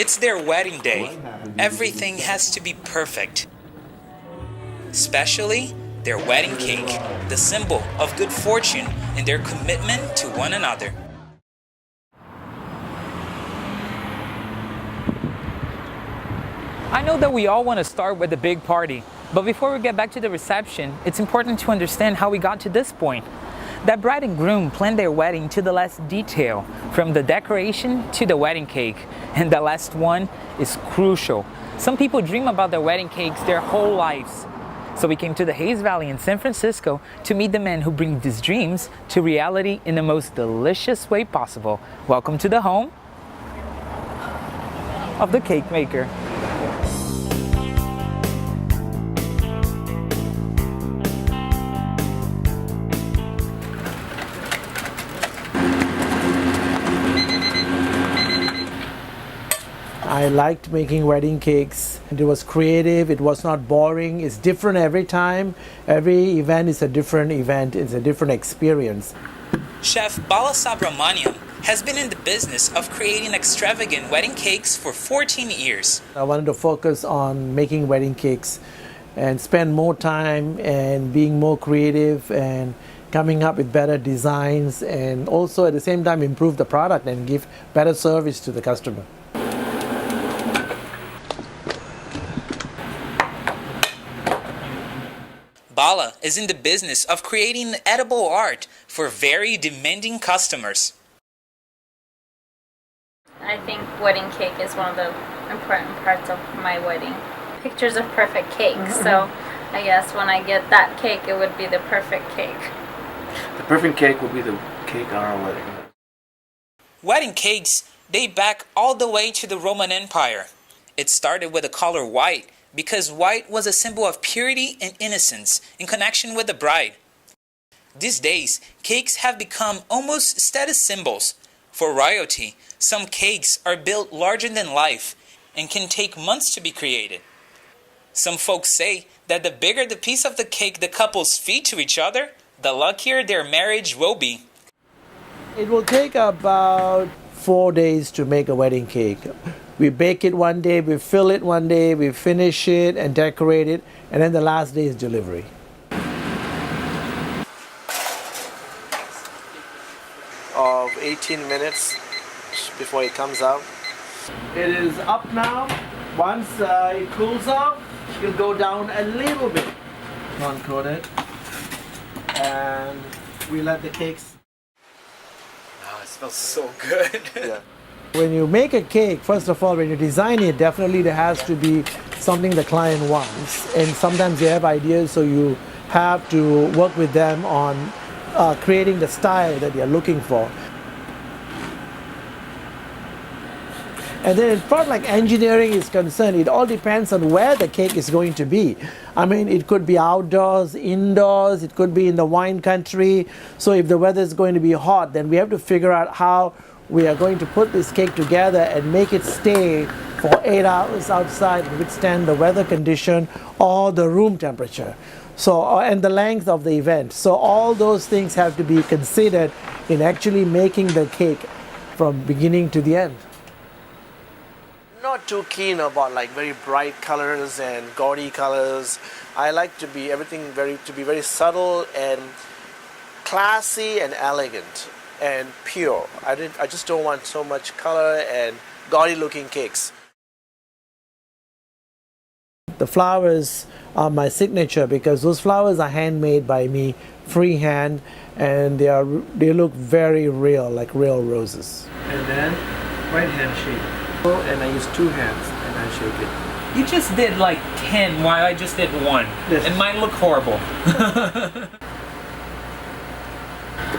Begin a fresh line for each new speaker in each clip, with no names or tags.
It's their wedding day. Everything has to be perfect. Especially their wedding cake, the symbol of good fortune and their commitment to one another.
I know that we all want to start with a big party, but before we get back to the reception, it's important to understand how we got to this point. That bride and groom planned their wedding to the last detail, from the decoration to the wedding cake, and the last one is crucial. Some people dream about their wedding cakes their whole lives. So we came to the Hayes Valley in San Francisco to meet the men who bring these dreams to reality in the most delicious way possible. Welcome to the home of the cake maker.
I liked making wedding cakes. It was creative, it was not boring, it's different every time. Every event is a different event, it's a different experience.
Chef Bala Subramaniam has been in the business of creating extravagant wedding cakes for 14 years.
I wanted to focus on making wedding cakes and spend more time and being more creative and coming up with better designs, and also at the same time improve the product and give better service to the customer.
Bala is in the business of creating edible art for very demanding customers.
I think wedding cake is one of the important parts of my wedding. Pictures of perfect cake, so I guess when I get that cake, it would be the perfect cake.
The perfect cake will be the cake on our wedding.
Wedding cakes date back all the way to the Roman Empire. It started with the color white, because white was a symbol of purity and innocence in connection with the bride. These days, cakes have become almost status symbols. For royalty, some cakes are built larger than life and can take months to be created. Some folks say that the bigger the piece of the cake the couples feed to each other, the luckier their marriage will be.
It will take about 4 days to make a wedding cake. We bake it one day, we fill it one day, we finish it and decorate it, and then the last day is delivery. Of 18 minutes before it comes out. It is up now. Once it cools off, it'll go down a little bit. Non-coated. And we let the cakes.
Oh, it smells so good.
Yeah. When you make a cake, first of all, when you design it, definitely there has to be something the client wants. And sometimes they have ideas, so you have to work with them on creating the style that you're looking for. And then as far as like engineering is concerned, it all depends on where the cake is going to be. I mean, it could be outdoors, indoors, it could be in the wine country. So if the weather is going to be hot, then we have to figure out how we are going to put this cake together and make it stay for 8 hours outside and withstand the weather condition or the room temperature. So, and the length of the event. So all those things have to be considered in actually making the cake from beginning to the end. Not too keen about like very bright colors and gaudy colors. I like to be very subtle and classy and elegant and pure. I just don't want so much color and gaudy looking cakes. The flowers are my signature because those flowers are handmade by me, freehand, and they look very real, like real roses. And then right hand shake. And I use 2 hands and I shake it.
You just did like 10 while I just did 1.
Yes.
And mine look horrible.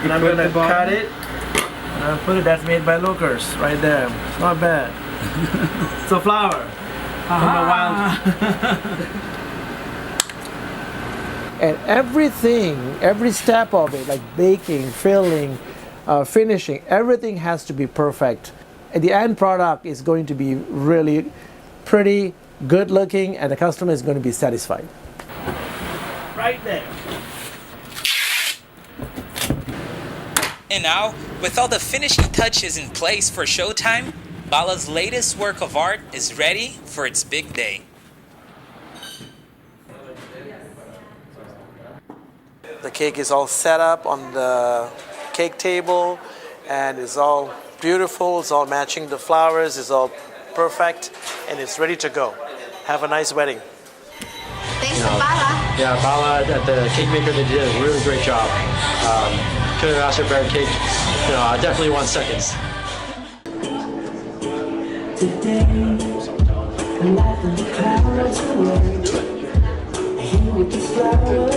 And I'm going to cut it and I'll put it, that's made by Lokers, right there. It's not bad. It's a flower from the wild. And everything, every step of it, like baking, filling, finishing, everything has to be perfect. And the end product is going to be really pretty, good looking, and the customer is going to be satisfied. Right there.
And now, with all the finishing touches in place for showtime, Bala's latest work of art is ready for its big day.
The cake is all set up on the cake table and it's all beautiful, it's all matching the flowers, it's all perfect, and it's ready to go. Have a nice wedding.
Thanks to Bala.
Yeah, Bala at the cake maker, they did a really great job. Couldn't have asked for a better cake. I definitely want seconds.
Today, the light of the clouds away. Here with the flowers.